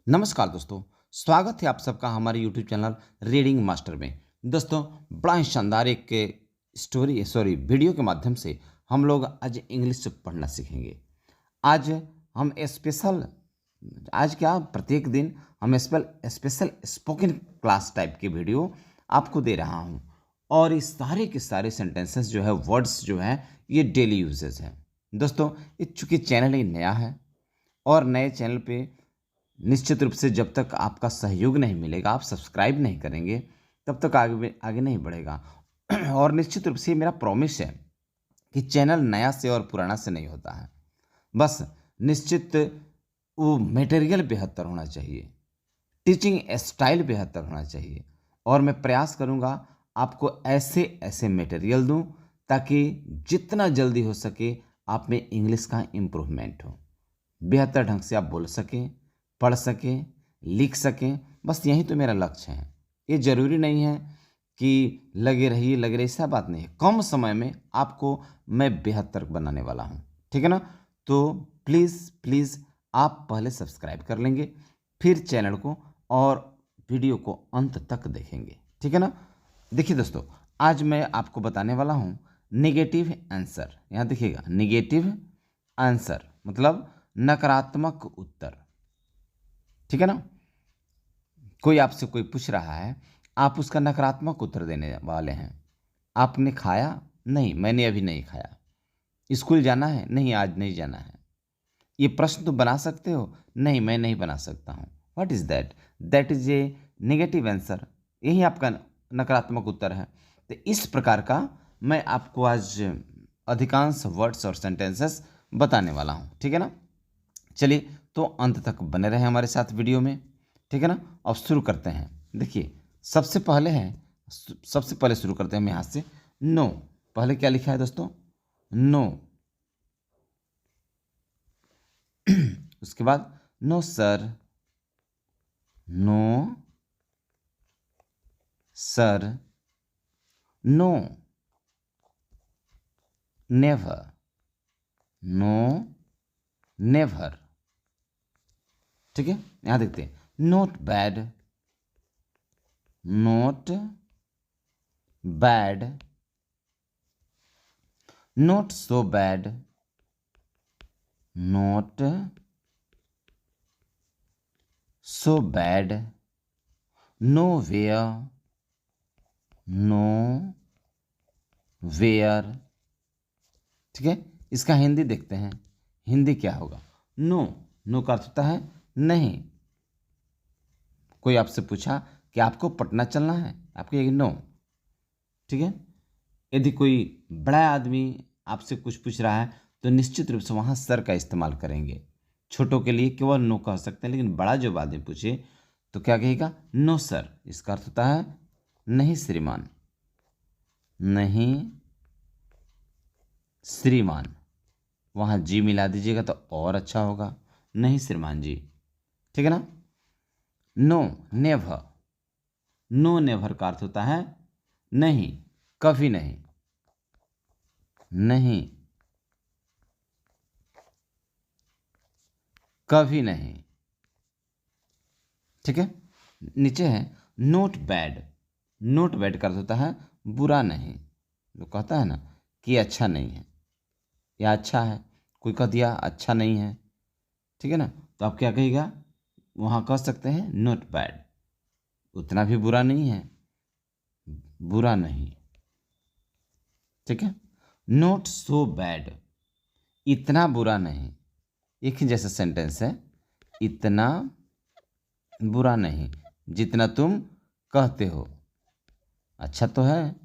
नमस्कार दोस्तों, स्वागत है आप सबका हमारे यूट्यूब चैनल रीडिंग मास्टर में। दोस्तों, बड़ा ही शानदार एक वीडियो के माध्यम से हम लोग आज इंग्लिश पढ़ना सीखेंगे। आज हम स्पेशल आज क्या प्रत्येक दिन हम स्पेशल स्पोकन क्लास टाइप की वीडियो आपको दे रहा हूँ। और ये सारे के सारे सेंटेंसेस जो है, वर्ड्स जो है, ये डेली यूजेस हैं। दोस्तों, ये चूँकि चैनल ही नया है और नए चैनल पे निश्चित रूप से जब तक आपका सहयोग नहीं मिलेगा, आप सब्सक्राइब नहीं करेंगे, तब तक आगे आगे नहीं बढ़ेगा। और निश्चित रूप से मेरा प्रॉमिस है कि चैनल नया से और पुराना से नहीं होता है। बस निश्चित वो मटेरियल बेहतर होना चाहिए, टीचिंग स्टाइल बेहतर होना चाहिए। और मैं प्रयास करूँगा आपको ऐसे ऐसे मटेरियल दूँ ताकि जितना जल्दी हो सके आप में इंग्लिश का इम्प्रूवमेंट हो, बेहतर ढंग से आप बोल सकें, पढ़ सकें, लिख सकें। बस यही तो मेरा लक्ष्य है। ये ज़रूरी नहीं है कि लगे रहिए, ऐसा बात नहीं है। कम समय में आपको मैं बेहतर बनाने वाला हूँ, ठीक है ना। तो प्लीज़ प्लीज़ आप पहले सब्सक्राइब कर लेंगे, फिर चैनल को और वीडियो को अंत तक देखेंगे, ठीक है ना। देखिए दोस्तों, आज मैं आपको बताने वाला हूँ नेगेटिव आंसर। यहाँ देखिएगा, नेगेटिव आंसर मतलब नकारात्मक उत्तर, ठीक है ना। कोई आपसे कोई पूछ रहा है, आप उसका नकारात्मक उत्तर देने वाले हैं। आपने खाया? नहीं, मैंने अभी नहीं खाया। स्कूल जाना है? नहीं, आज नहीं जाना है। ये प्रश्न तो बना सकते हो? नहीं, मैं नहीं बना सकता हूँ। What is that? That is a negative answer. यही आपका नकारात्मक उत्तर है। तो इस प्रकार का मैं आपको आज अधिकांश वर्ड्स और सेंटेंसेस बताने वाला हूँ, ठीक है ना। चलिए, तो अंत तक बने रहें हमारे साथ वीडियो में, ठीक है ना। अब शुरू करते हैं। देखिए, सबसे पहले शुरू करते हैं हम यहाँ से। नो, पहले क्या लिखा है दोस्तों? नो। उसके बाद no sir, no sir, no, never, no never, ठीक है। यहां देखते हैं, not bad, not bad, not so bad, not so bad, nowhere, nowhere, ठीक है। इसका हिंदी देखते हैं। हिंदी क्या होगा? नो, नो का अर्थ होता है नहीं। कोई आपसे पूछा कि आपको पटना चलना है, आप कहिएगा नो, ठीक है। यदि कोई बड़ा आदमी आपसे कुछ पूछ रहा है तो निश्चित रूप से वहाँ सर का इस्तेमाल करेंगे। छोटों के लिए केवल नो कह सकते हैं, लेकिन बड़ा जो आदमी पूछे तो क्या कहेगा? No sir. इसका अर्थ होता है नहीं श्रीमान, नहीं श्रीमान। वहाँ जी मिला दीजिएगा तो और अच्छा होगा, नहीं श्रीमान जी, ठीक है ना। नो नेवर, नो नेवर का अर्थ होता है नहीं, कभी नहीं, नहीं कभी नहीं, ठीक है। नीचे है नोट बैड। नोट बैड का अर्थ होता है बुरा नहीं। जो कहता है ना कि अच्छा नहीं है या अच्छा है, कोई कह दिया अच्छा नहीं है, ठीक है ना, तो आप क्या कहिएगा? वहाँ कह सकते हैं नोट बैड, उतना भी बुरा नहीं है, बुरा नहीं, ठीक है। नोट सो बैड, इतना बुरा नहीं। एक ही जैसा सेंटेंस है, इतना बुरा नहीं जितना तुम कहते हो। अच्छा तो है,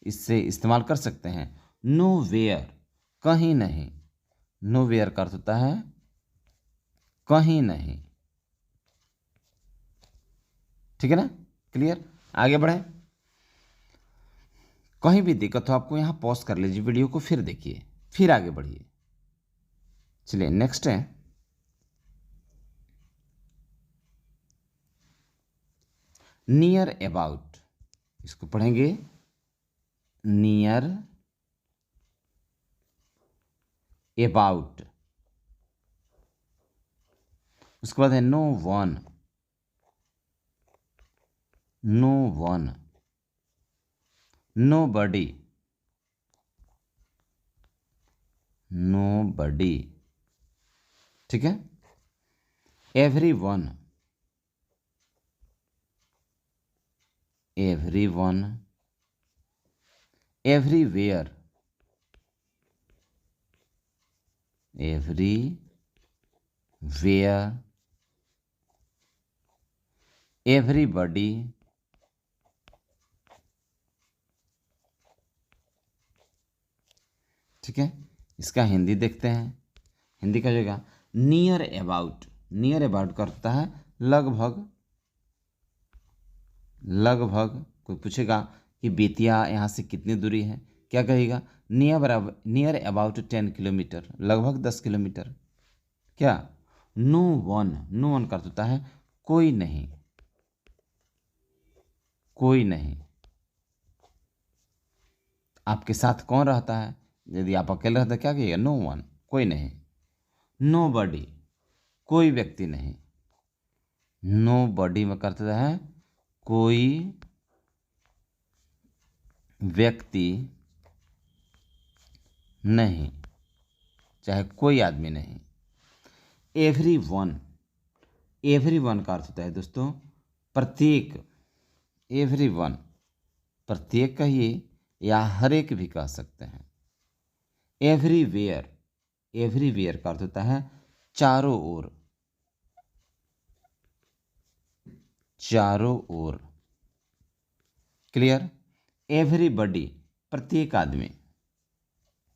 इससे इस्तेमाल कर सकते हैं। नो वेयर, कहीं नहीं। नो वेयर का अर्थ होता है कहीं नहीं, ठीक है ना। क्लियर? आगे बढ़े। कहीं भी दिक्कत हो आपको यहाँ पॉज कर लीजिए वीडियो को, फिर देखिए, फिर आगे बढ़िए। चलिए, नेक्स्ट है नियर अबाउट। इसको पढ़ेंगे नियर अबाउट। उसके बाद है no one, no one, no body, no body, ठीक है। Every one, every one, everywhere, every where, everybody, ठीक है। इसका हिंदी देखते हैं। हिंदी का जगह नियर अबाउट, नियर अबाउट करता है लगभग, लगभग। कोई पूछेगा कि बेतिया यहाँ से कितनी दूरी है, क्या कहेगा? नियर अबाउट 10 किलोमीटर, लगभग 10 किलोमीटर। क्या? नो वन, नो वन का अर्थ होता है कोई नहीं, कोई नहीं। आपके साथ कौन रहता है? यदि आप अकेले रहते क्या कहिएगा? नो वन, कोई नहीं। नो बडी, कोई व्यक्ति नहीं। नो बडी में करता है कोई व्यक्ति नहीं, चाहे कोई आदमी नहीं। एवरी वन, एवरी वन का अर्थ होता है दोस्तों प्रत्येक। एवरी वन, प्रत्येक कहिए या हर एक भी कह सकते हैं। एवरीवेयर, एवरीवेयर का अर्थ होता है चारों ओर, चारों ओर। क्लियर? एवरीबॉडी, प्रत्येक आदमी।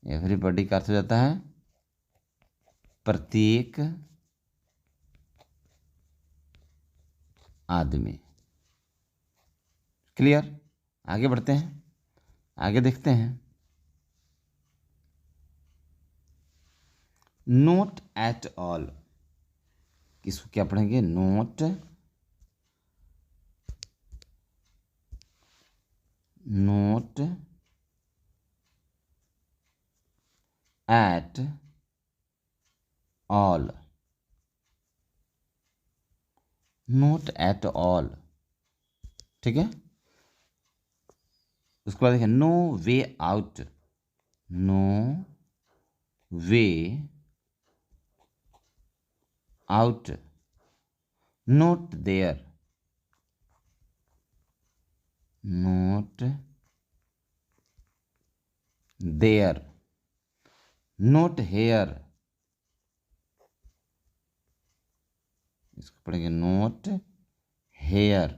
एवरीबॉडी का अर्थ हो जाता है प्रत्येक आदमी। क्लियर? आगे बढ़ते हैं, आगे देखते हैं। नोट एट ऑल, किसको क्या पढ़ेंगे? Not, not at all, not at all, ठीक है। उसके बाद देखिए no way out, no way out, not there, not there, not here, इसको पढ़ेंगे not here,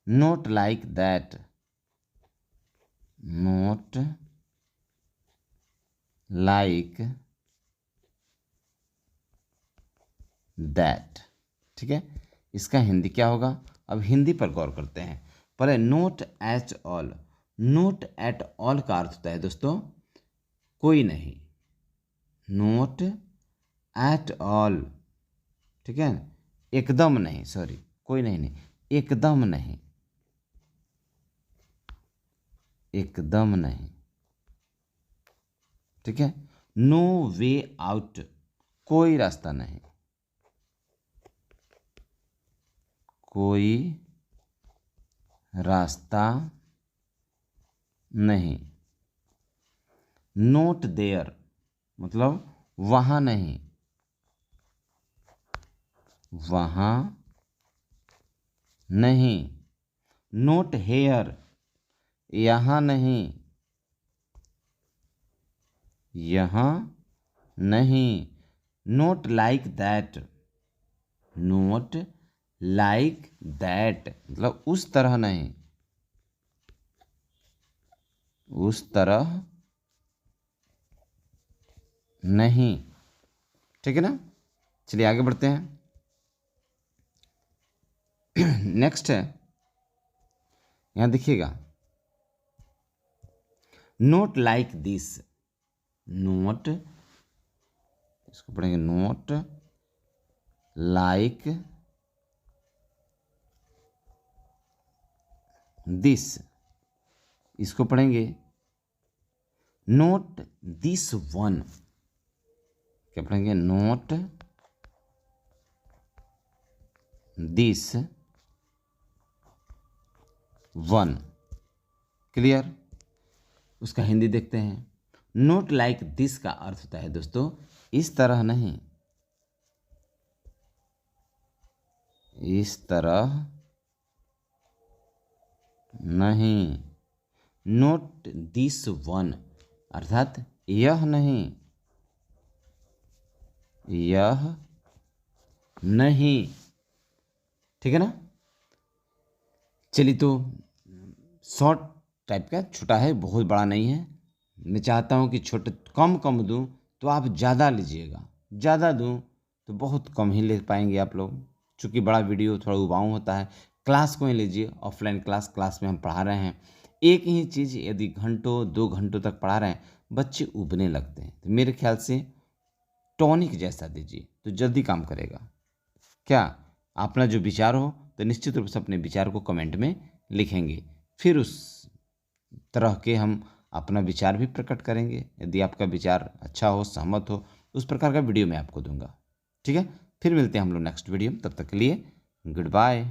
not like that, not like that, ठीक है। इसका हिंदी क्या होगा? अब हिंदी पर गौर करते हैं। पहले note at all, not at all का अर्थ होता है दोस्तों कोई नहीं। नोट एट ऑल, ठीक है, एकदम नहीं, सॉरी, कोई नहीं, नहीं, एकदम नहीं, एकदम नहीं, ठीक है। नो वे आउट, कोई रास्ता नहीं, कोई रास्ता नहीं। नोट देयर मतलब वहां नहीं, वहां नहीं। नोट हेयर, यहां नहीं, यहां नहीं। Note like that, not like that मतलब उस तरह नहीं, उस तरह नहीं, ठीक है ना। चलिए आगे बढ़ते हैं। नेक्स्ट है, यहां देखिएगा नोट लाइक दिस, नोट, इसको पढ़ेंगे नोट लाइक दिस, इसको पढ़ेंगे नोट दिस वन, क्या पढ़ेंगे? Note this 1। क्लियर। उसका हिंदी देखते हैं। नोट लाइक दिस का अर्थ होता है दोस्तों इस तरह नहीं, इस तरह नहीं। नोट दिस वन अर्थात यह नहीं, यह नहीं। ठीक है ना। चलिए तो शॉर्ट टाइप का, छोटा है, बहुत बड़ा नहीं है। मैं चाहता हूँ कि छोटे कम कम दूँ तो आप ज़्यादा लीजिएगा, ज़्यादा दूँ तो बहुत कम ही ले पाएंगे आप लोग, चूँकि बड़ा वीडियो थोड़ा उबाऊ होता है। क्लास को ही लीजिए, ऑफलाइन क्लास में हम पढ़ा रहे हैं। एक ही चीज़ यदि घंटों 2 घंटों तक पढ़ा रहे हैं बच्चे उबने लगते हैं। तो मेरे ख्याल से टॉनिक जैसा दीजिए तो जल्दी काम करेगा। क्या अपना जो विचार हो तो निश्चित रूप से अपने विचार को कमेंट में लिखेंगे, फिर उस तरह के हम अपना विचार भी प्रकट करेंगे। यदि आपका विचार अच्छा हो, सहमत हो, उस प्रकार का वीडियो मैं आपको दूंगा। ठीक है, फिर मिलते हैं हम लोग नेक्स्ट वीडियो में। तब तक के लिए गुड बाय।